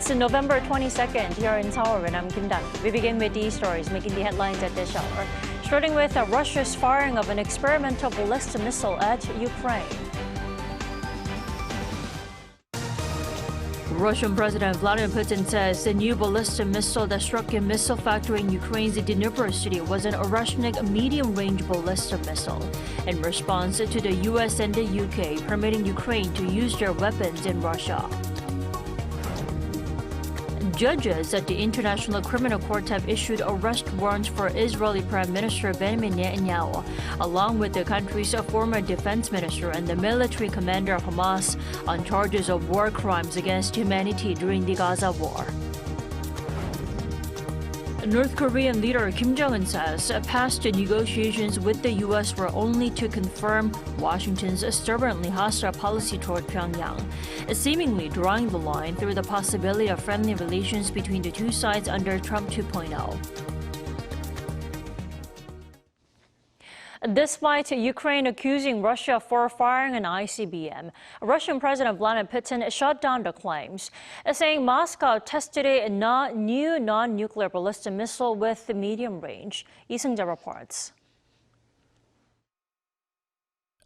It's November 22nd here in Seoul, and I'm Kim Dan. We begin with these stories making the headlines at this hour. Starting with Russia's firing of an experimental ballistic missile at Ukraine. Russian President Vladimir Putin says the new ballistic missile that struck a missile factory in Ukraine's Dnipro city was an Oreshnik medium-range ballistic missile in response to the US and the UK permitting Ukraine to use their weapons in Russia. Judges at the International Criminal Court have issued arrest warrants for Israeli Prime Minister Benjamin Netanyahu, along with the country's former defense minister and the military commander of Hamas, on charges of war crimes against humanity during the Gaza war. North Korean leader Kim Jong-un says past negotiations with the U.S. were only to confirm Washington's stubbornly hostile policy toward Pyongyang, seemingly drawing the line through the possibility of friendly relations between the two sides under Trump 2.0. Despite Ukraine accusing Russia for firing an ICBM, Russian President Vladimir Putin shut down the claims, saying Moscow tested a new non-nuclear ballistic missile with medium range. Lee Seung-jae reports.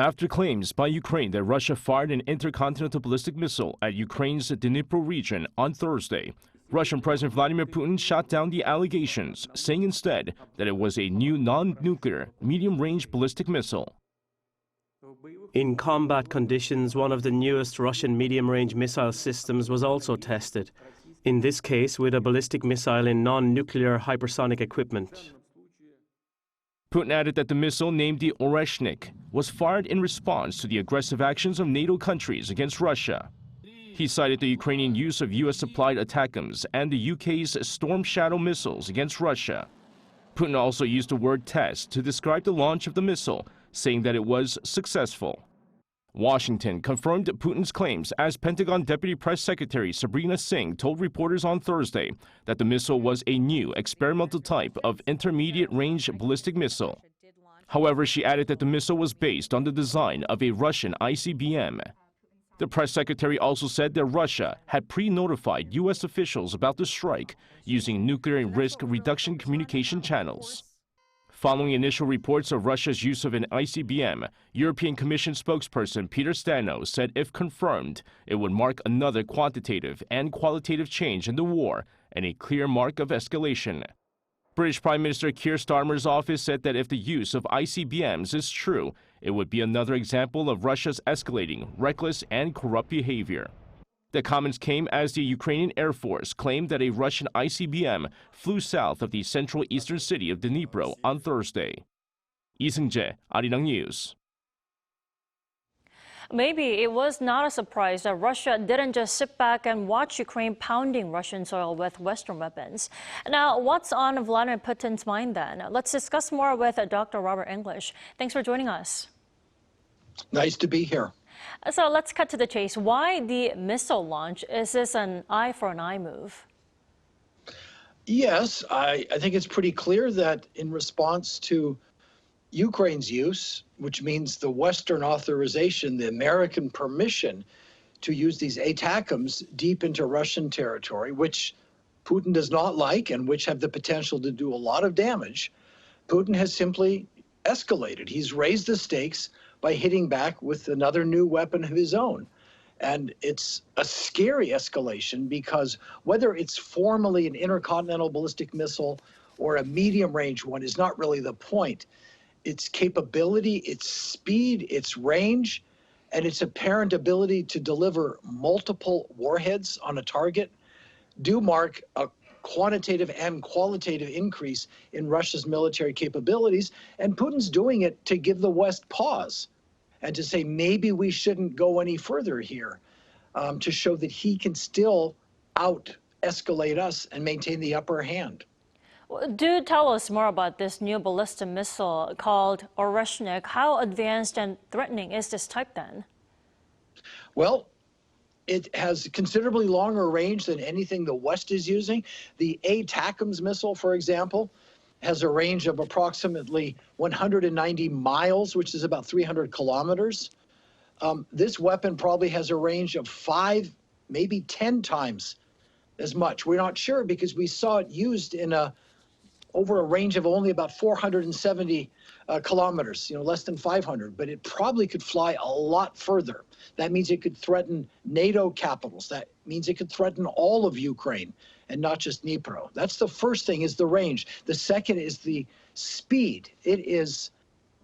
After claims by Ukraine that Russia fired an intercontinental ballistic missile at Ukraine's Dnipro region on Thursday, Russian President Vladimir Putin shot down the allegations, saying instead that it was a new non-nuclear, medium-range ballistic missile. In combat conditions, one of the newest Russian medium-range missile systems was also tested, in this case with a ballistic missile in non-nuclear hypersonic equipment. Putin added that the missile, named the Oreshnik, was fired in response to the aggressive actions of NATO countries against Russia. He cited the Ukrainian use of U.S.-supplied ATACMS and the UK's Storm Shadow missiles against Russia. Putin also used the word test to describe the launch of the missile, saying that it was successful. Washington confirmed Putin's claims as Pentagon Deputy Press Secretary Sabrina Singh told reporters on Thursday that the missile was a new experimental type of intermediate-range ballistic missile. However, she added that the missile was based on the design of a Russian ICBM. The press secretary also said that Russia had pre-notified U.S. officials about the strike using nuclear risk reduction communication channels. Following initial reports of Russia's use of an ICBM, European Commission spokesperson Peter Stano said if confirmed, it would mark another quantitative and qualitative change in the war and a clear mark of escalation. British Prime Minister Keir Starmer's office said that if the use of ICBMs is true, it would be another example of Russia's escalating, reckless, and corrupt behavior. The comments came as the Ukrainian Air Force claimed that a Russian ICBM flew south of the central eastern city of Dnipro on Thursday. Lee Seung-jae, Arirang News. Maybe it was not a surprise that Russia didn't just sit back and watch Ukraine pounding Russian soil with Western weapons. Now, what's on Vladimir Putin's mind then? Let's discuss more with Dr. Robert English. Thanks for joining us. Nice to be here. So let's cut to the chase. Why the missile launch? Is this an eye for an eye move? Yes, I think it's pretty clear that in response to Ukraine's use, which means the Western authorization, the American permission to use these ATACMS deep into Russian territory, which Putin does not like and which have the potential to do a lot of damage, Putin has simply escalated. He's raised the stakes by hitting back with another new weapon of his own. And it's a scary escalation because whether it's formally an intercontinental ballistic missile or a medium-range one is not really the point. Its capability, its speed, its range, and its apparent ability to deliver multiple warheads on a target do mark a quantitative and qualitative increase in Russia's military capabilities. And Putin's doing it to give the West pause and to say maybe we shouldn't go any further here, to show that he can still out-escalate us and maintain the upper hand. Do tell us more about this new ballistic missile called Oreshnik. How advanced and threatening is this type then? Well, it has considerably longer range than anything the West is using. The ATACMS missile, for example, has a range of approximately 190 miles, which is about 300 kilometers. This weapon probably has a range of 5, maybe 10 times as much. We're not sure because we saw it used in over a range of only about 470 kilometers, less than 500, but it probably could fly a lot further. That means it could threaten NATO capitals. That means it could threaten all of Ukraine and not just Dnipro. That's the first thing, is the range. The second is the speed. It is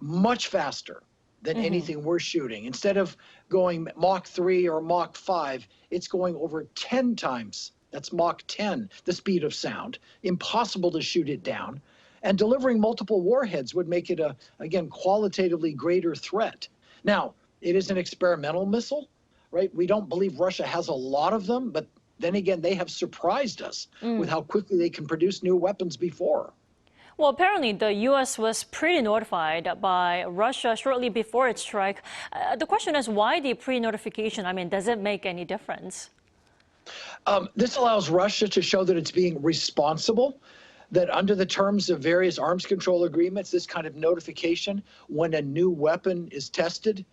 much faster than anything we're shooting. Instead of going Mach 3 or Mach 5, it's going over 10 times. That's Mach 10, the speed of sound. Impossible to shoot it down. And delivering multiple warheads would make it again, qualitatively greater threat. Now, it is an experimental missile, right? We don't believe Russia has a lot of them, but then again, they have surprised us with how quickly they can produce new weapons before. Well, apparently the U.S. was pretty notified by Russia shortly before its strike. The question is, why the pre-notification? I mean, does it make any difference? This allows Russia to show that it's being responsible, that under the terms of various arms control agreements, this kind of notification when a new weapon is tested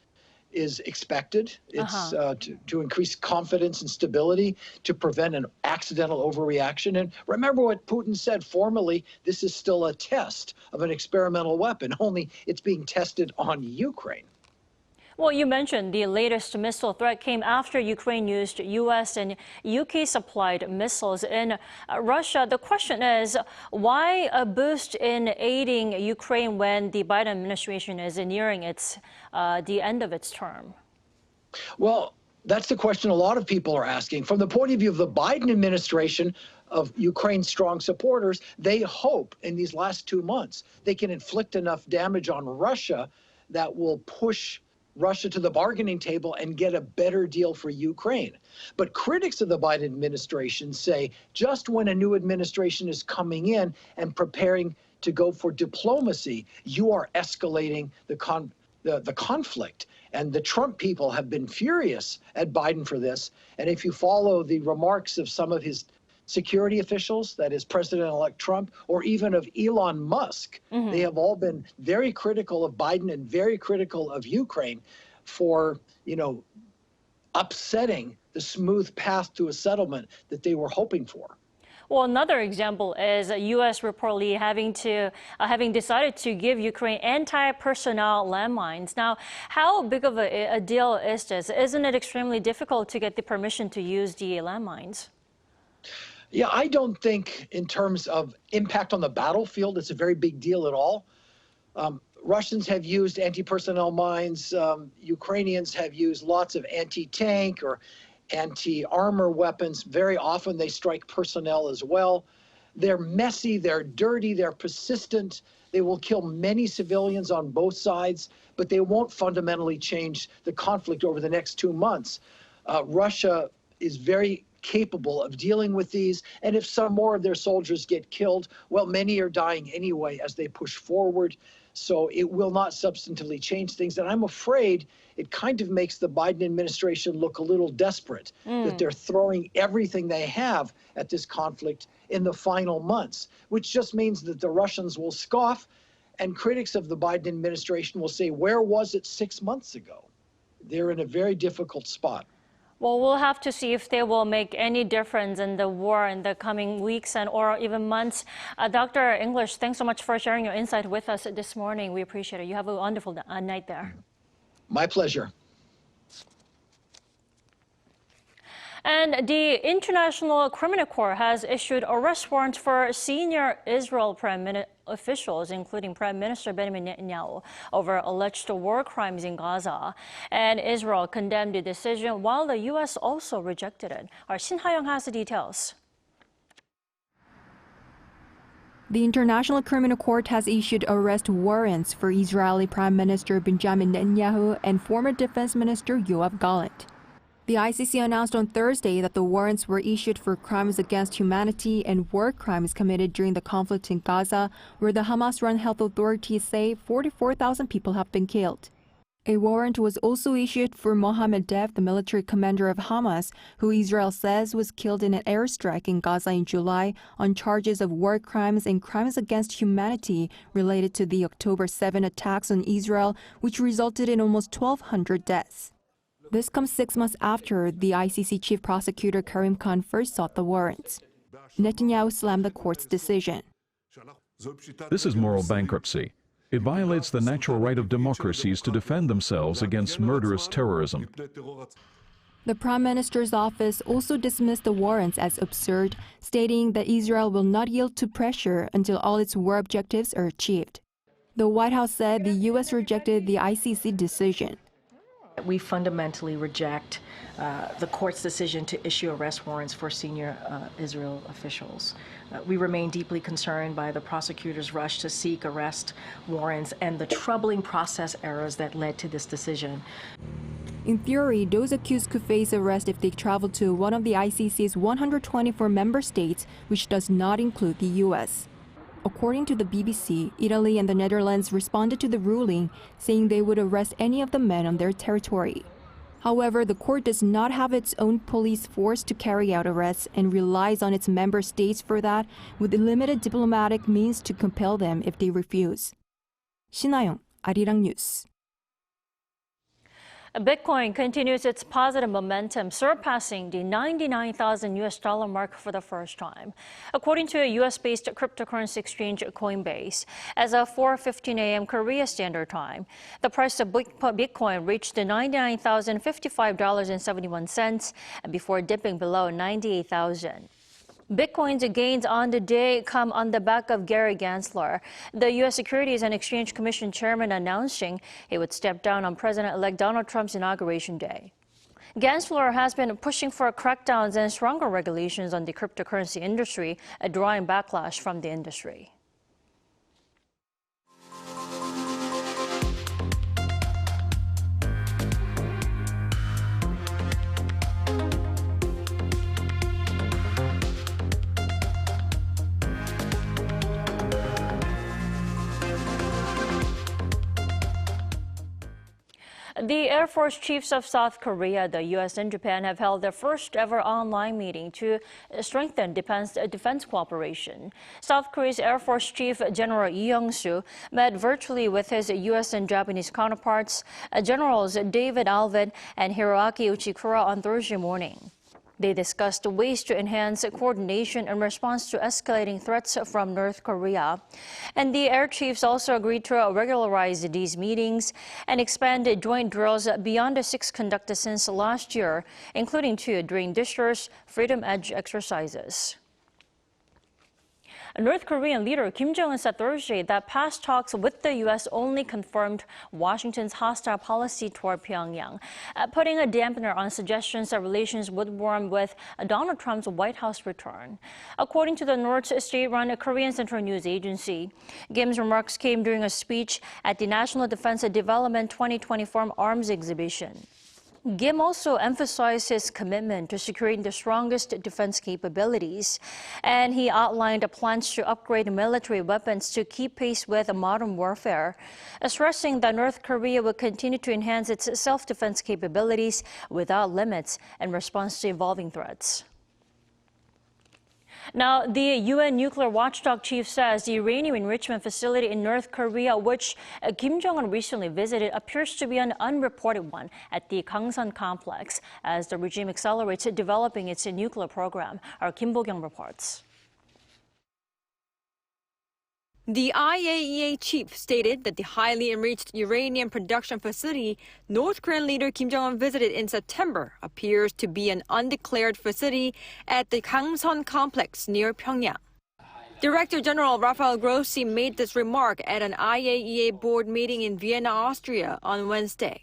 is expected. It's to increase confidence and stability, to prevent an accidental overreaction. And remember what Putin said formally, this is still a test of an experimental weapon, only it's being tested on Ukraine. Well, you mentioned the latest missile threat came after Ukraine used U.S. and UK-supplied missiles in Russia. The question is, why a boost in aiding Ukraine when the Biden administration is nearing the end of its term? Well, that's the question a lot of people are asking. From the point of view of the Biden administration, of Ukraine's strong supporters, they hope in these last 2 months they can inflict enough damage on Russia that will push Russia to the bargaining table and get a better deal for Ukraine. But critics of the Biden administration say just when a new administration is coming in and preparing to go for diplomacy, you are escalating the conflict. And the Trump people have been furious at Biden for this. And if you follow the remarks of some of his security officials, that is President-elect Trump, or even of Elon Musk, they have all been very critical of Biden and very critical of Ukraine for, upsetting the smooth path to a settlement that they were hoping for. Well, another example is U.S. reportedly having decided to give Ukraine anti-personnel landmines. Now, how big of a deal is this? Isn't it extremely difficult to get the permission to use the landmines? Yeah, I don't think in terms of impact on the battlefield, it's a very big deal at all. Russians have used anti-personnel mines. Ukrainians have used lots of anti-tank or anti-armor weapons. Very often they strike personnel as well. They're messy, they're dirty, they're persistent. They will kill many civilians on both sides, but they won't fundamentally change the conflict over the next 2 months. Russia is very capable of dealing with these, and if some more of their soldiers get killed, well, many are dying anyway as they push forward. So it will not substantively change things. And I'm afraid it kind of makes the Biden administration look a little desperate, that they're throwing everything they have at this conflict in the final months, which just means that the Russians will scoff, and critics of the Biden administration will say, where was it 6 months ago? They're in a very difficult spot. Well, we'll have to see if they will make any difference in the war in the coming weeks or even months. Dr. English, thanks so much for sharing your insight with us this morning. We appreciate it. You have a wonderful night there. My pleasure. And the International Criminal Court has issued arrest warrants for senior Israel officials, including Prime Minister Benjamin Netanyahu, over alleged war crimes in Gaza. And Israel condemned the decision, while the U.S. also rejected it. Our Shin Ha-young has the details. The International Criminal Court has issued arrest warrants for Israeli Prime Minister Benjamin Netanyahu and former Defense Minister Yoav Gallant. The ICC announced on Thursday that the warrants were issued for crimes against humanity and war crimes committed during the conflict in Gaza, where the Hamas-run health authorities say 44,000 people have been killed. A warrant was also issued for Mohammed Dev, the military commander of Hamas, who Israel says was killed in an airstrike in Gaza in July on charges of war crimes and crimes against humanity related to the October 7 attacks on Israel, which resulted in almost 1,200 deaths. This comes 6 months after the ICC chief prosecutor Karim Khan first sought the warrants. Netanyahu slammed the court's decision. This is moral bankruptcy. It violates the natural right of democracies to defend themselves against murderous terrorism. The Prime Minister's office also dismissed the warrants as absurd, stating that Israel will not yield to pressure until all its war objectives are achieved. The White House said the U.S. rejected the ICC decision. We fundamentally reject the court's decision to issue arrest warrants for senior Israel officials. We remain deeply concerned by the prosecutor's rush to seek arrest warrants and the troubling process errors that led to this decision. In theory, those accused could face arrest if they travel to one of the ICC's 124 member states, which does not include the U.S. According to the BBC, Italy and the Netherlands responded to the ruling, saying they would arrest any of the men on their territory. However, the court does not have its own police force to carry out arrests and relies on its member states for that, with limited diplomatic means to compel them if they refuse. 신하영, Arirang News. Bitcoin continues its positive momentum, surpassing the $99,000 mark for the first time. According to a U.S.-based cryptocurrency exchange Coinbase, as of 4:15 a.m. Korea Standard Time, the price of Bitcoin reached $99,055.71 before dipping below $98,000. Bitcoin's gains on the day come on the back of Gary Gensler, the U.S. Securities and Exchange Commission chairman, announcing he would step down on President-elect Donald Trump's inauguration day. Gensler has been pushing for crackdowns and stronger regulations on the cryptocurrency industry, drawing backlash from the industry. The Air Force chiefs of South Korea, the U.S. and Japan have held their first ever online meeting to strengthen defense cooperation. South Korea's Air Force Chief General Lee Young-soo met virtually with his U.S. and Japanese counterparts, Generals David Alvin and Hiroaki Uchikura, on Thursday morning. They discussed ways to enhance coordination in response to escalating threats from North Korea. And the air chiefs also agreed to regularize these meetings and expand joint drills beyond the 6 conducted since last year, including 2 during this year's Freedom Edge exercises. North Korean leader Kim Jong-un said Thursday that past talks with the U.S. only confirmed Washington's hostile policy toward Pyongyang, putting a dampener on suggestions that relations would warm with Donald Trump's White House return. According to the North state-run Korean Central News Agency, Kim's remarks came during a speech at the National Defense Development 2024 Arms Exhibition. Kim also emphasized his commitment to securing the strongest defense capabilities, and he outlined plans to upgrade military weapons to keep pace with modern warfare, stressing that North Korea will continue to enhance its self-defense capabilities without limits in response to evolving threats. Now, the UN nuclear watchdog chief says the uranium enrichment facility in North Korea, which Kim Jong-un recently visited, appears to be an unreported one at the Kangson complex as the regime accelerates developing its nuclear program. Our Kim Bo-kyung reports. The IAEA chief stated that the highly enriched uranium production facility North Korean leader Kim Jong-un visited in September appears to be an undeclared facility at the Kangson complex near Pyongyang. Director General Rafael Grossi made this remark at an IAEA board meeting in Vienna, Austria on Wednesday.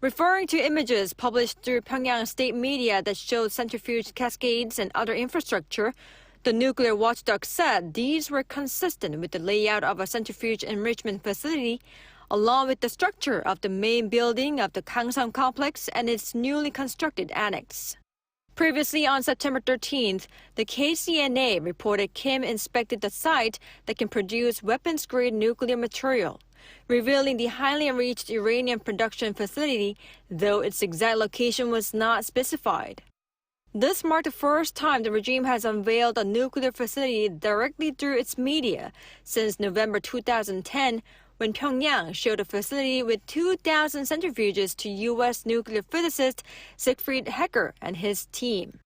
Referring to images published through Pyongyang state media that showed centrifuge cascades and other infrastructure, the nuclear watchdog said these were consistent with the layout of a centrifuge enrichment facility, along with the structure of the main building of the Kangson complex and its newly constructed annex. Previously, on September 13th, the KCNA reported Kim inspected the site that can produce weapons-grade nuclear material, revealing the highly enriched uranium production facility, though its exact location was not specified. This marked the first time the regime has unveiled a nuclear facility directly through its media since November 2010, when Pyongyang showed a facility with 2,000 centrifuges to U.S. nuclear physicist Siegfried Hecker and his team.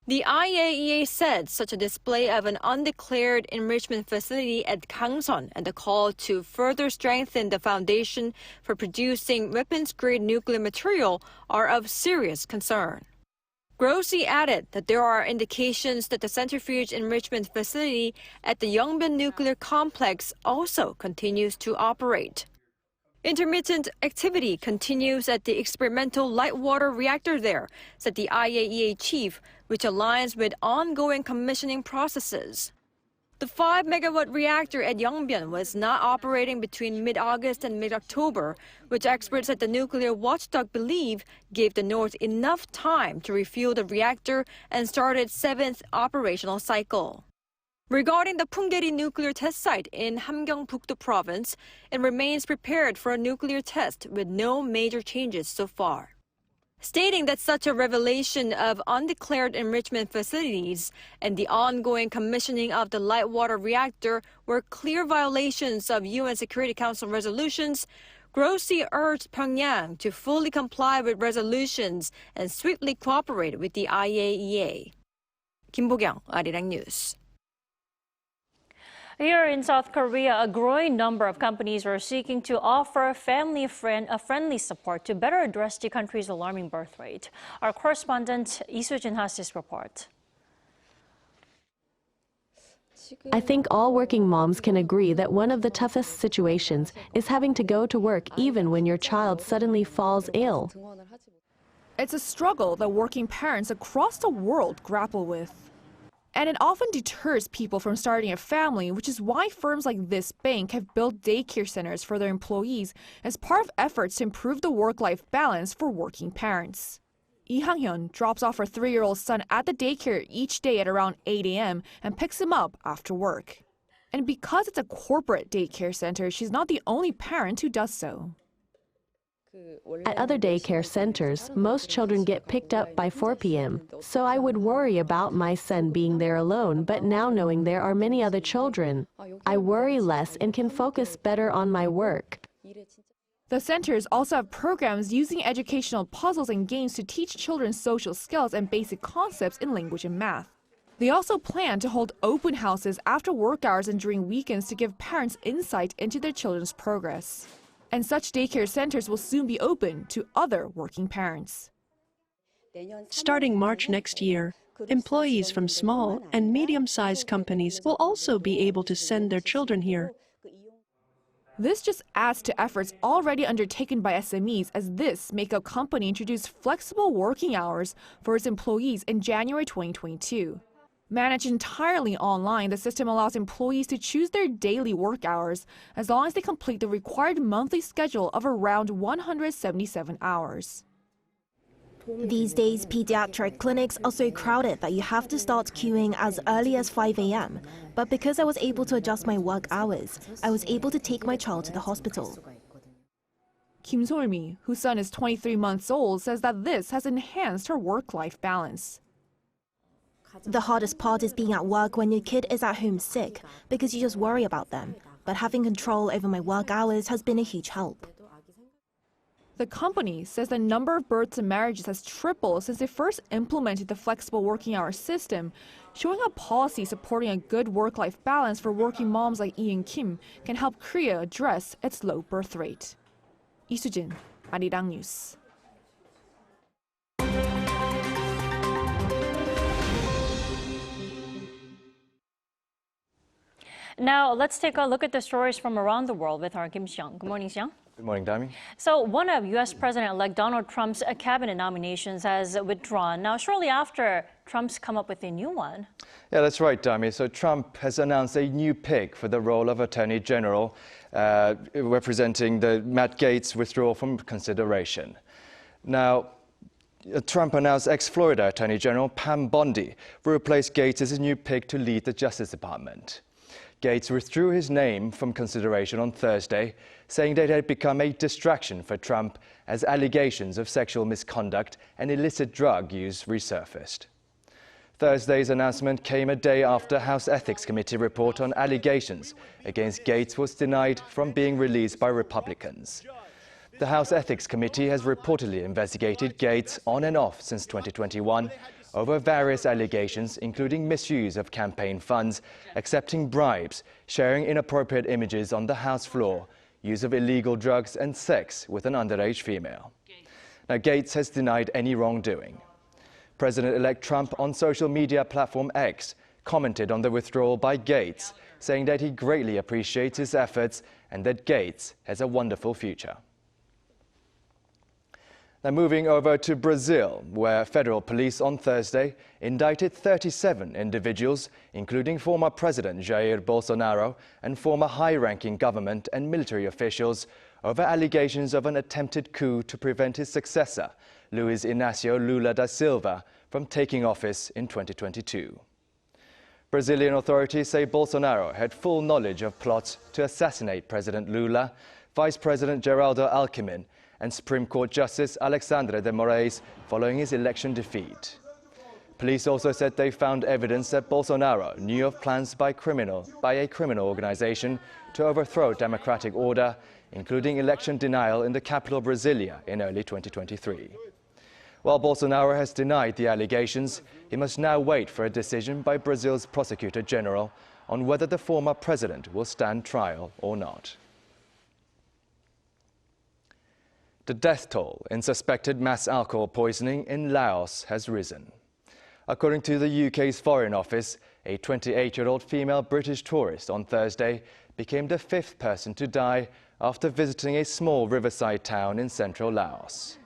The IAEA said such a display of an undeclared enrichment facility at Kangson and the call to further strengthen the foundation for producing weapons-grade nuclear material are of serious concern. Grossi added that there are indications that the centrifuge enrichment facility at the Yongbyon nuclear complex also continues to operate. Intermittent activity continues at the experimental light water reactor there, said the IAEA chief, which aligns with ongoing commissioning processes. The 5-megawatt reactor at Yongbyon was not operating between mid-August and mid-October, which experts at the nuclear watchdog believe gave the North enough time to refuel the reactor and start its 7th operational cycle. Regarding the Punggye-ri nuclear test site in Hamgyong-Bukdo province, it remains prepared for a nuclear test with no major changes so far. Stating that such a revelation of undeclared enrichment facilities and the ongoing commissioning of the light water reactor were clear violations of UN Security Council resolutions, Grossi urged Pyongyang to fully comply with resolutions and swiftly cooperate with the IAEA. Kim Bo-kyung, Arirang News. Here in South Korea, a growing number of companies are seeking to offer family-friendly support to better address the country's alarming birth rate. Our correspondent Lee Soo-jin has this report. I think all working moms can agree that one of the toughest situations is having to go to work even when your child suddenly falls ill. It's a struggle that working parents across the world grapple with. And it often deters people from starting a family, which is why firms like this bank have built daycare centers for their employees as part of efforts to improve the work-life balance for working parents. Lee Hang-hyun drops off her 3-year-old son at the daycare each day at around 8 a.m. and picks him up after work. And because it's a corporate daycare center, she's not the only parent who does so. At other daycare centers, most children get picked up by 4 p.m., so I would worry about my son being there alone, but now knowing there are many other children, I worry less and can focus better on my work. The centers also have programs using educational puzzles and games to teach children social skills and basic concepts in language and math. They also plan to hold open houses after work hours and during weekends to give parents insight into their children's progress. And such daycare centers will soon be open to other working parents. Starting March next year, employees from small and medium-sized companies will also be able to send their children here. This just adds to efforts already undertaken by SMEs, as this makeup company introduced flexible working hours for its employees in January 2022. Managed entirely online, the system allows employees to choose their daily work hours as long as they complete the required monthly schedule of around 177 hours. These days, pediatric clinics are so crowded that you have to start queuing as early as 5 a.m. But because I was able to adjust my work hours, I was able to take my child to the hospital. Kim Sol-mi, whose son is 23 months old, says that this has enhanced her work-life balance. The hardest part is being at work when your kid is at home sick, because you just worry about them. But having control over my work hours has been a huge help. The company says the number of births and marriages has tripled since they first implemented the flexible working hour system, showing how policy supporting a good work-life balance for working moms like Ian Kim can help Korea address its low birth rate. Lee Soo-jin, Arirang News. Now, let's take a look at the stories from around the world with our Kim Seong. Good morning, Seong. Good morning, Dami. So, one of U.S. President-elect Donald Trump's cabinet nominations has withdrawn. Now, shortly after, Trump's come up with a new one. Yeah, that's right, Dami. So, Trump has announced a new pick for the role of Attorney General, representing the Matt Gaetz withdrawal from consideration. Now, Trump announced ex-Florida Attorney General Pam Bondi will replace Gaetz as his new pick to lead the Justice Department. Gaetz withdrew his name from consideration on Thursday, saying that it had become a distraction for Trump as allegations of sexual misconduct and illicit drug use resurfaced. Thursday's announcement came a day after House Ethics Committee report on allegations against Gaetz was denied from being released by Republicans. The House Ethics Committee has reportedly investigated Gaetz on and off since 2021 over various allegations, including misuse of campaign funds, accepting bribes, sharing inappropriate images on the House floor, use of illegal drugs and sex with an underage female. Now, Gaetz has denied any wrongdoing. President-elect Trump on social media platform X commented on the withdrawal by Gaetz, saying that he greatly appreciates his efforts and that Gaetz has a wonderful future. Now moving over to Brazil, where federal police on Thursday indicted 37 individuals, including former President Jair Bolsonaro and former high-ranking government and military officials, over allegations of an attempted coup to prevent his successor, Luiz Inácio Lula da Silva, from taking office in 2022. Brazilian authorities say Bolsonaro had full knowledge of plots to assassinate President Lula, Vice President Geraldo Alckmin, and Supreme Court Justice Alexandre de Moraes following his election defeat. Police also said they found evidence that Bolsonaro knew of plans by a criminal organization to overthrow democratic order, including election denial in the capital Brasilia in early 2023. While Bolsonaro has denied the allegations, he must now wait for a decision by Brazil's Prosecutor General on whether the former president will stand trial or not. The death toll in suspected mass alcohol poisoning in Laos has risen. According to the UK's Foreign Office, a 28-year-old female British tourist on Thursday became the 5th person to die after visiting a small riverside town in central Laos.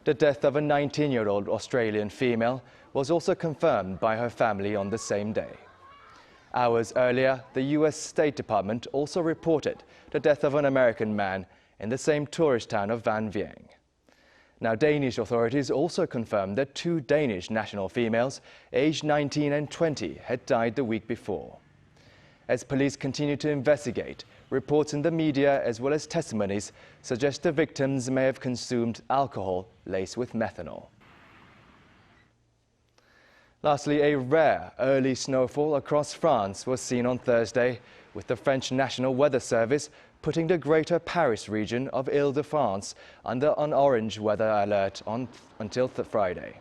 The death of a 19-year-old Australian female was also confirmed by her family on the same day. Hours earlier, the US State Department also reported the death of an American man in the same tourist town of Van Vieng. Now, Danish authorities also confirmed that 2 Danish national females, aged 19 and 20, had died the week before. As police continue to investigate, reports in the media as well as testimonies suggest the victims may have consumed alcohol laced with methanol. Lastly, a rare early snowfall across France was seen on Thursday, with the French National Weather Service putting the greater Paris region of Île-de-France under an orange weather alert until Friday.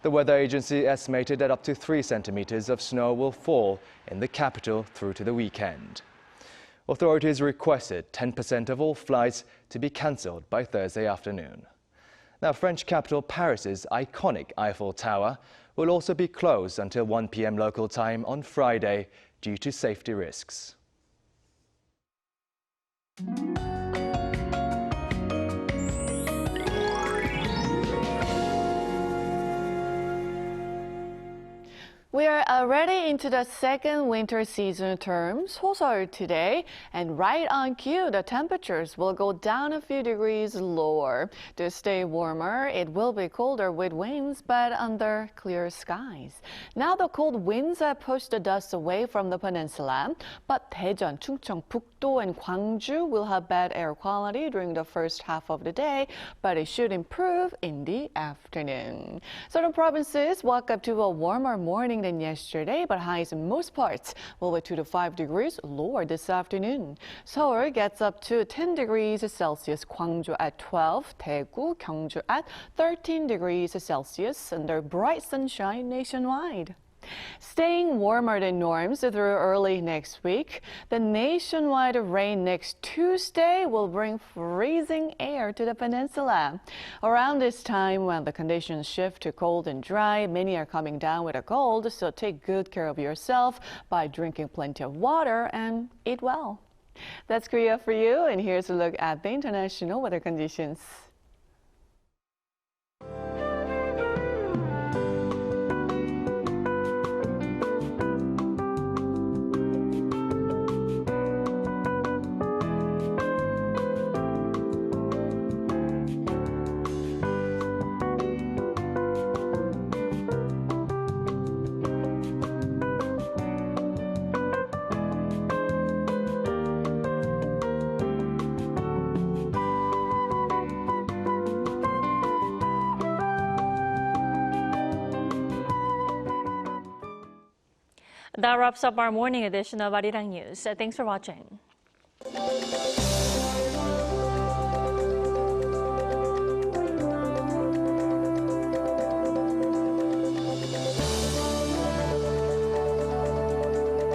The weather agency estimated that up to 3 centimeters of snow will fall in the capital through to the weekend. Authorities requested 10% of all flights to be cancelled by Thursday afternoon. Now, French capital Paris's iconic Eiffel Tower will also be closed until 1 p.m. local time on Friday due to safety risks. We are already into the second winter season term, 소설 today, and right on cue, the temperatures will go down a few degrees lower. To stay warmer, it will be colder with winds, but under clear skies. Now the cold winds have pushed the dust away from the peninsula, but Daejeon, Chungcheong, Pukto, and Gwangju will have bad air quality during the first half of the day, but it should improve in the afternoon. Southern provinces woke up to a warmer morning than yesterday, but highs in most parts will be 2 to 5 degrees lower this afternoon. Seoul gets up to 10 degrees Celsius, Gwangju at 12, Daegu, Gyeongju at 13 degrees Celsius under bright sunshine nationwide. Staying warmer than norms through early next week, the nationwide rain next Tuesday will bring freezing air to the peninsula. Around this time, when the conditions shift to cold and dry, many are coming down with a cold, so take good care of yourself by drinking plenty of water and eat well. That's Korea for you, and here's a look at the international weather conditions. That wraps up our morning edition of Arirang News. Thanks for watching.